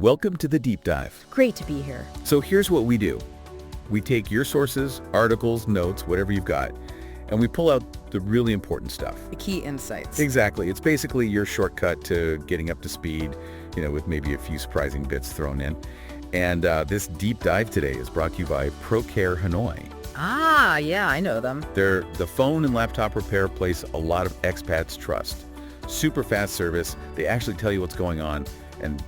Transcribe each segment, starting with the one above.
Welcome to the Deep Dive. Great to be here. So here's what we do. We take your sources, articles, notes, whatever you've got, and we pull out the really important stuff. The key insights. Exactly. It's basically your shortcut to getting up to speed, with maybe a few surprising bits thrown in. And this deep dive today is brought to you by ProCare Hanoi. Ah, yeah, I know them. They're the phone and laptop repair place a lot of expats trust. Super fast service. They actually tell you what's going on and,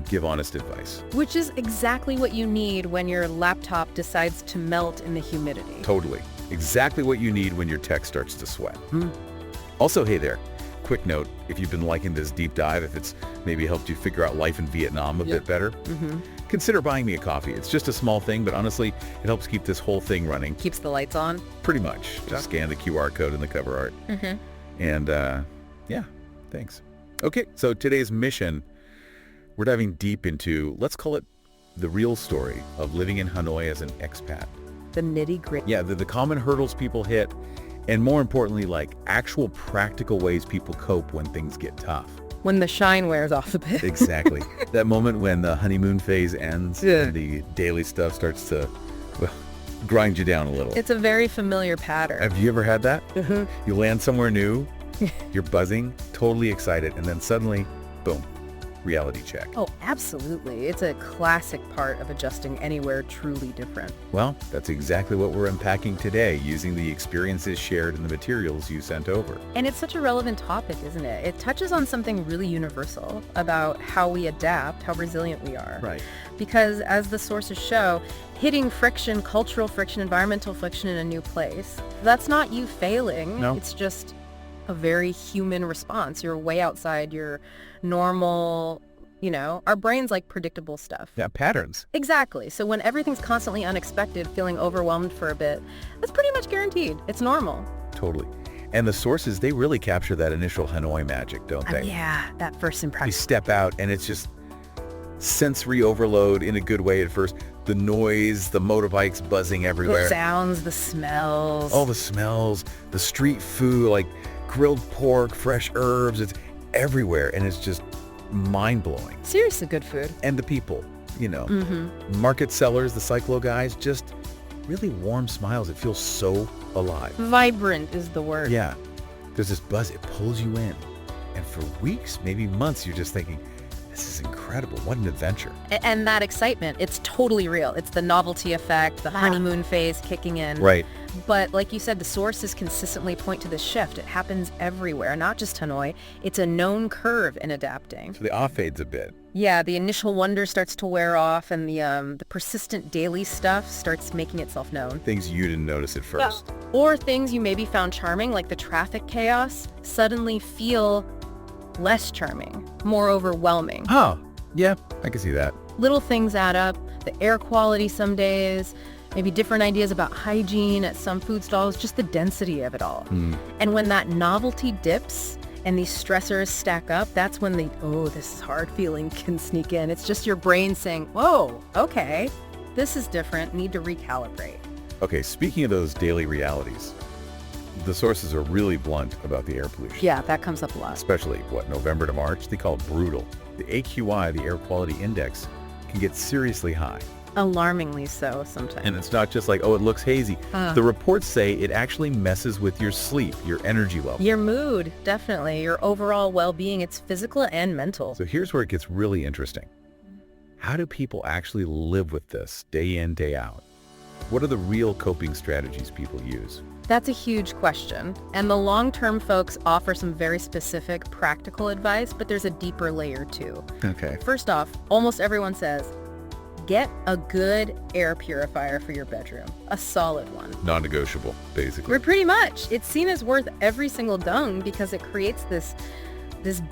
give honest advice. Which is exactly what you need when your laptop decides to melt in the humidity. Totally. Exactly what you need when your tech starts to sweat. Also, hey there, quick note, if you've been liking this deep dive, if it's maybe helped you figure out life in Vietnam a bit better, consider buying me a coffee. It's just a small thing, but honestly, it helps keep this whole thing running. Keeps the lights on? Pretty much. Just scan the QR code in the cover art. And yeah, thanks. Okay, so today's mission, we're diving deep into, let's call it the real story of living in Hanoi as an expat. The nitty-gritty. Yeah, the common hurdles people hit, and more importantly, like actual practical ways people cope when things get tough. When the shine wears off a bit. Exactly. That moment when the honeymoon phase ends and the daily stuff starts to, grind you down a little. It's a very familiar pattern. Have you ever had that? You land somewhere new, you're buzzing, totally excited, and then suddenly, boom, reality check. Oh, absolutely. It's a classic part of adjusting anywhere truly different. Well, that's exactly what we're unpacking today using the experiences shared in the materials you sent over. And it's such a relevant topic, isn't it? It touches on something really universal about how we adapt, how resilient we are. Right. Because as the sources show, hitting friction, cultural friction, environmental friction in a new place, that's not you failing. No. It's just a very human response. You're way outside your normal, our brains like predictable stuff. Yeah, patterns. Exactly. So when everything's constantly unexpected, feeling overwhelmed for a bit, that's pretty much guaranteed. It's normal. Totally. And the sources, they really capture that initial Hanoi magic, don't they? Yeah, that first You impression. step out and it's just sensory overload in a good way at first. The noise, the motorbikes buzzing everywhere. The sounds, the smells. All the smells, the street food, like grilled pork, fresh herbs, it's everywhere. And it's just mind-blowing. Seriously good food. And the people, market sellers, the cyclo guys, just really warm smiles. It feels so alive. Vibrant is the word. Yeah. There's this buzz. It pulls you in. And for weeks, maybe months, you're just thinking, this is incredible. What an adventure. And that excitement, it's totally real. It's the novelty effect, the honeymoon phase kicking in. Right. But like you said, the sources consistently point to this shift. It happens everywhere, not just Hanoi. It's a known curve in adapting. So the off fades a bit. Yeah, the initial wonder starts to wear off, and the persistent daily stuff starts making itself known. Things you didn't notice at first. Yeah. Or things you maybe found charming, like the traffic chaos, suddenly feel less charming, more overwhelming. Oh, yeah, I can see that. Little things add up. The air quality some days, maybe different ideas about hygiene at some food stalls, just the density of it all. And when that novelty dips and these stressors stack up, that's when this is hard feeling can sneak in. It's just your brain saying, whoa, okay, this is different, need to recalibrate. Okay, speaking of those daily realities, the sources are really blunt about the air pollution. Yeah, that comes up a lot. Especially, November to March? They call it brutal. The AQI, the air quality index, can get seriously high. Alarmingly so sometimes. And it's not just like, it looks hazy. The reports say it actually messes with your sleep, your energy level. Your mood, definitely. Your overall well-being. It's physical and mental. So here's where it gets really interesting. How do people actually live with this day in, day out? What are the real coping strategies people use? That's a huge question. And the long-term folks offer some very specific practical advice, but there's a deeper layer too. Okay. First off, almost everyone says, get a good air purifier for your bedroom. A solid one. Non-negotiable, basically. Pretty much. It's seen as worth every single dong because it creates this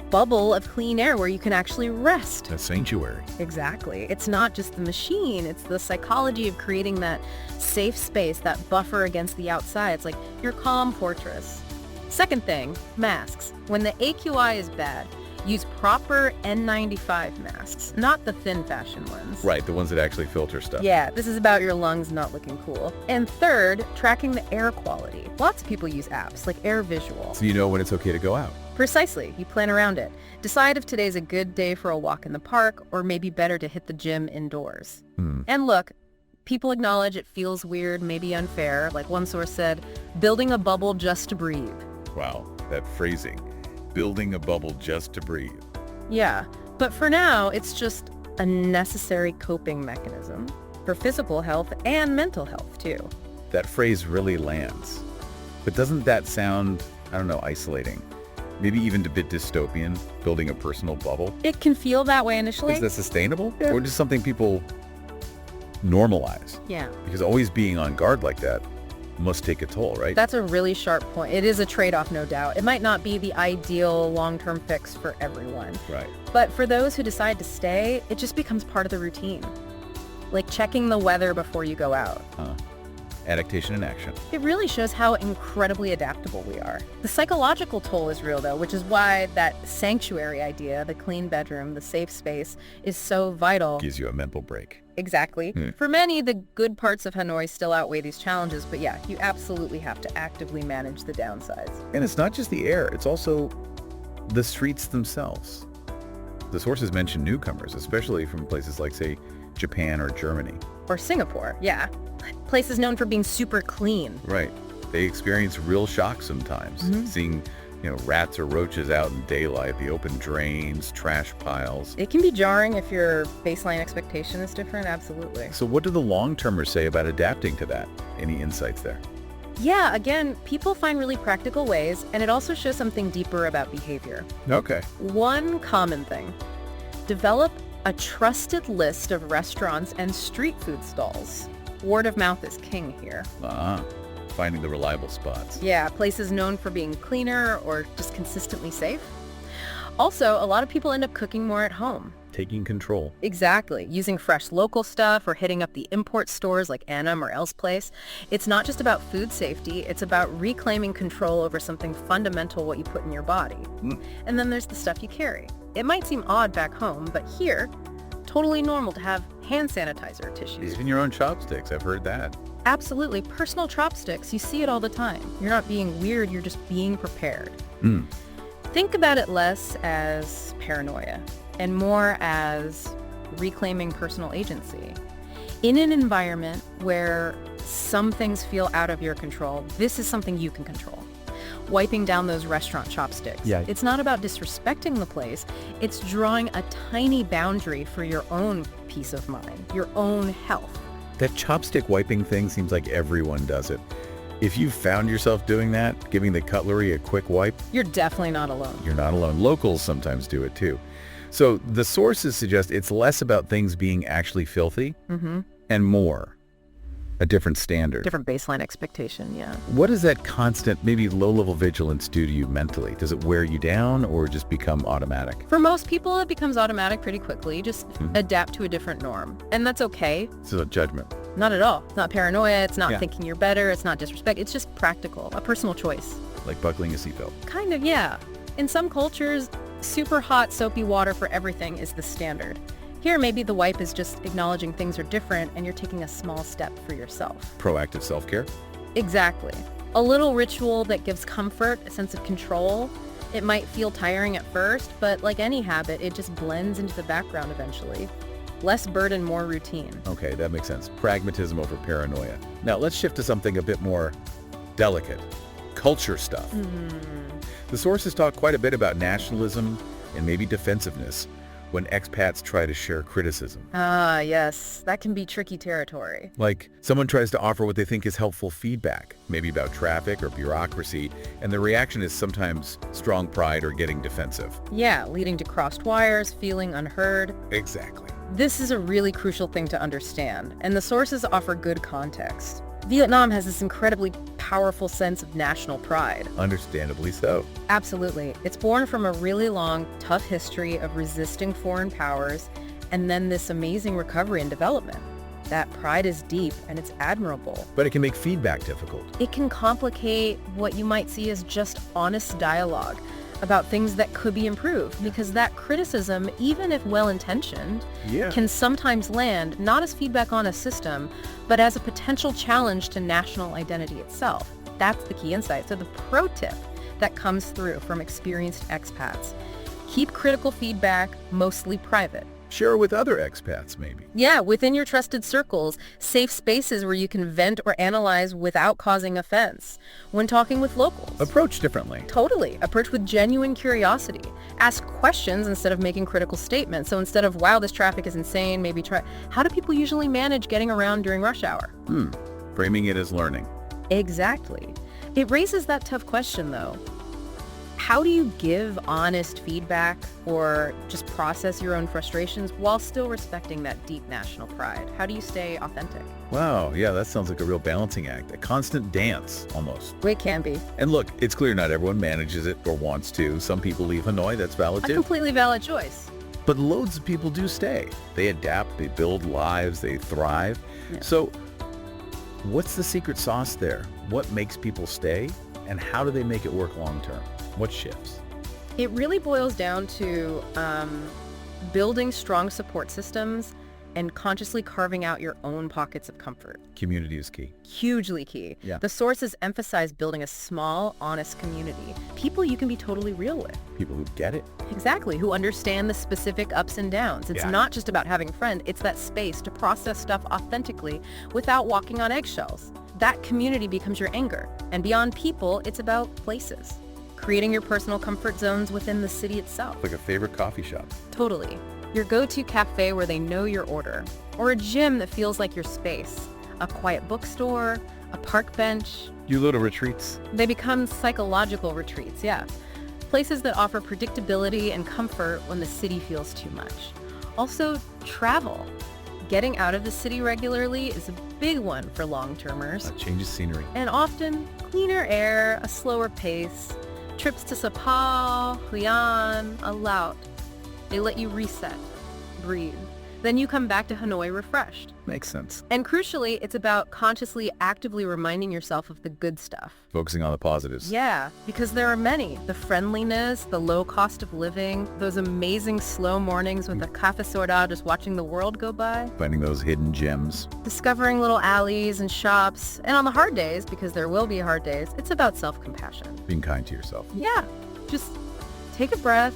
bubble of clean air where you can actually rest. A sanctuary. Exactly. It's not just the machine. It's the psychology of creating that safe space, that buffer against the outside. It's like your calm fortress. Second thing, masks. When the AQI is bad, use proper N95 masks, not the thin fashion ones. Right, the ones that actually filter stuff. Yeah, this is about your lungs not looking cool. And third, tracking the air quality. Lots of people use apps like Air Visual. So you know when it's okay to go out. Precisely. You plan around it. Decide if today's a good day for a walk in the park or maybe better to hit the gym indoors. And look, people acknowledge it feels weird, maybe unfair. Like one source said, building a bubble just to breathe. Wow, that phrasing. Building a bubble just to breathe. Yeah, but for now, it's just a necessary coping mechanism for physical health and mental health, too. That phrase really lands. But doesn't that sound, I don't know, isolating? Maybe even a bit dystopian, building a personal bubble? It can feel that way initially. Is that sustainable? Yeah. Or just something people normalize? Yeah. Because always being on guard like that must take a toll, right? That's a really sharp point. It is a trade-off, no doubt. It might not be the ideal long-term fix for everyone. Right. But for those who decide to stay, it just becomes part of the routine. Like checking the weather before you go out. Adaptation in action. It really shows how incredibly adaptable we are. The psychological toll is real, though, which is why that sanctuary idea, the clean bedroom, the safe space, is so vital. Gives you a mental break. Exactly. For many, the good parts of Hanoi still outweigh these challenges, but yeah, you absolutely have to actively manage the downsides. And it's not just the air, it's also the streets themselves. The sources mention newcomers, especially from places like, say, Japan or Germany. Or Singapore, yeah. Places known for being super clean. Right. They experience real shock sometimes, seeing rats or roaches out in daylight, the open drains, trash piles. It can be jarring if your baseline expectation is different, absolutely. So what do the long-termers say about adapting to that? Any insights there? Yeah, again, people find really practical ways, and it also shows something deeper about behavior. Okay. One common thing, develop a trusted list of restaurants and street food stalls. Word of mouth is king here. Finding the reliable spots. Yeah, places known for being cleaner or just consistently safe. Also, a lot of people end up cooking more at home. Taking control. Exactly. Using fresh local stuff or hitting up the import stores like Annam or Else Place. It's not just about food safety, it's about reclaiming control over something fundamental, what you put in your body. And then there's the stuff you carry. It might seem odd back home, but here, totally normal to have hand sanitizer, tissues. Even your own chopsticks, I've heard that. Absolutely. Personal chopsticks, you see it all the time. You're not being weird, you're just being prepared. Think about it less as paranoia and more as reclaiming personal agency. In an environment where some things feel out of your control, this is something you can control. Wiping down those restaurant chopsticks. Yeah. It's not about disrespecting the place. It's drawing a tiny boundary for your own peace of mind, your own health. That chopstick wiping thing seems like everyone does it. If you've found yourself doing that, giving the cutlery a quick wipe, You're definitely not alone. you're not alone. Locals sometimes do it too. So the sources suggest it's less about things being actually filthy and more a different standard. Different baseline expectation, yeah. What does that constant, maybe low-level vigilance do to you mentally? Does it wear you down or just become automatic? For most people, it becomes automatic pretty quickly. Just adapt to a different norm. And that's okay. It's a judgment. Not at all. It's not paranoia. It's not Yeah. thinking you're better. It's not disrespect. It's just practical, a personal choice. Like buckling a seatbelt. Kind of, yeah. In some cultures, super hot, soapy water for everything is the standard. Here, maybe the wipe is just acknowledging things are different and you're taking a small step for yourself. Proactive self-care? Exactly. A little ritual that gives comfort, a sense of control. It might feel tiring at first, but like any habit, it just blends into the background eventually. Less burden, more routine. Okay, that makes sense. Pragmatism over paranoia. Now, let's shift to something a bit more delicate. Culture stuff. The sources talk quite a bit about nationalism and maybe defensiveness when expats try to share criticism. Ah, yes. That can be tricky territory. Like someone tries to offer what they think is helpful feedback, maybe about traffic or bureaucracy, and the reaction is sometimes strong pride or getting defensive. Yeah, leading to crossed wires, feeling unheard. Exactly. This is a really crucial thing to understand, and the sources offer good context. Vietnam has this incredibly powerful sense of national pride. Understandably so. Absolutely. It's born from a really long, tough history of resisting foreign powers and then this amazing recovery and development. That pride is deep and it's admirable. But it can make feedback difficult. It can complicate what you might see as just honest dialogue about things that could be improved, because that criticism, even if well-intentioned, can sometimes land not as feedback on a system, but as a potential challenge to national identity itself. That's the key insight. So the pro tip, that comes through from experienced expats. Keep critical feedback mostly private. Share with other expats, maybe. Yeah, within your trusted circles, safe spaces where you can vent or analyze without causing offense. When talking with locals. Approach differently. Totally. Approach with genuine curiosity. Ask questions instead of making critical statements. So instead of, wow, this traffic is insane, maybe try, how do people usually manage getting around during rush hour? Framing it as learning. Exactly. It raises that tough question, though. How do you give honest feedback or just process your own frustrations while still respecting that deep national pride? How do you stay authentic? Wow, yeah, that sounds like a real balancing act, a constant dance, almost. It can be. And look, it's clear not everyone manages it or wants to. Some people leave Hanoi, that's valid A too. completely valid choice. But loads of people do stay. They adapt, they build lives, they thrive. Yeah. So what's the secret sauce there? What makes people stay? And how do they make it work long term? What shifts? It really boils down to building strong support systems and consciously carving out your own pockets of comfort. Community is key. Hugely key. Yeah. The sources emphasize building a small, honest community. People you can be totally real with. People who get it. Exactly, who understand the specific ups and downs. It's Yeah. not just about having a friend, it's that space to process stuff authentically without walking on eggshells. That community becomes your anchor. And beyond people, it's about places. Creating your personal comfort zones within the city itself. Like a favorite coffee shop. Totally. Your go-to cafe where they know your order. Or a gym that feels like your space. A quiet bookstore, a park bench. You little retreats. They become psychological retreats, yeah. Places that offer predictability and comfort when the city feels too much. Also, travel. Getting out of the city regularly is a big one for long-termers. Changes scenery. And often, cleaner air, a slower pace. Trips to Sapao, Huyan, Laut. They let you reset, breathe. Then you come back to Hanoi refreshed. Makes sense. And crucially, it's about consciously, actively reminding yourself of the good stuff. Focusing on the positives. Yeah, because there are many. The friendliness, the low cost of living, those amazing slow mornings with a cafe soda just watching the world go by. Finding those hidden gems. Discovering little alleys and shops. And on the hard days, because there will be hard days, it's about self-compassion. Being kind to yourself. Yeah, just take a breath,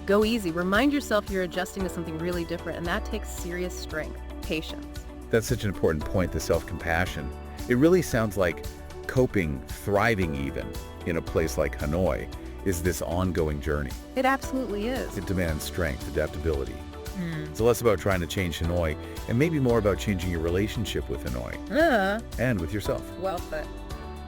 go easy. Remind yourself you're adjusting to something really different, and that takes serious strength, patience. That's such an important point, the self-compassion. It really sounds like coping, thriving even, in a place like Hanoi is this ongoing journey. It absolutely is. It demands strength, adaptability. It's less about trying to change Hanoi and maybe more about changing your relationship with Hanoi and with yourself. Well put.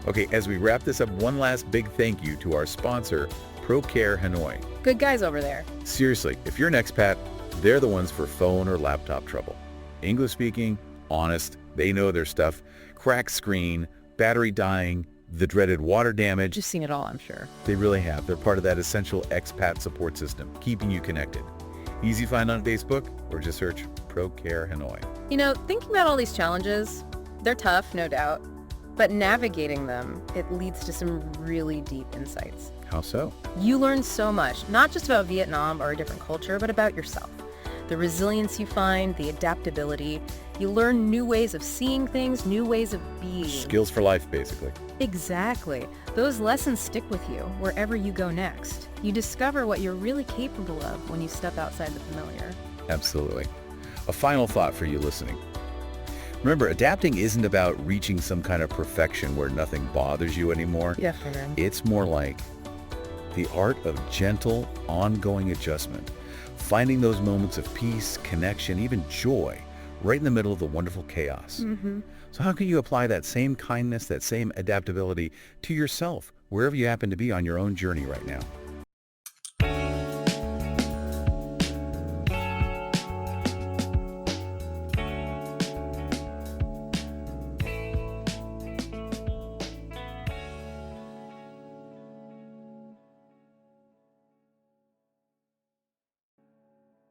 Okay, as we wrap this up, one last big thank you to our sponsor, ProCare Hanoi. Good guys over there. Seriously, if you're an expat, they're the ones for phone or laptop trouble. English speaking, honest, they know their stuff. Cracked screen, battery dying, the dreaded water damage. Just seen it all, I'm sure. They really have. They're part of that essential expat support system, keeping you connected. Easy find on Facebook or just search ProCare Hanoi. You know, thinking about all these challenges, they're tough, no doubt, but navigating them, it leads to some really deep insights. How so? You learn so much, not just about Vietnam or a different culture, but about yourself. The resilience you find, the adaptability. You learn new ways of seeing things, new ways of being. Skills for life, basically. Exactly. Those lessons stick with you wherever you go next. You discover what you're really capable of when you step outside the familiar. Absolutely. A final thought for you listening. Remember, adapting isn't about reaching some kind of perfection where nothing bothers you anymore. Yeah, for real. It's more like the art of gentle, ongoing adjustment, finding those moments of peace, connection, even joy, right in the middle of the wonderful chaos. So how can you apply that same kindness, that same adaptability to yourself, wherever you happen to be on your own journey right now?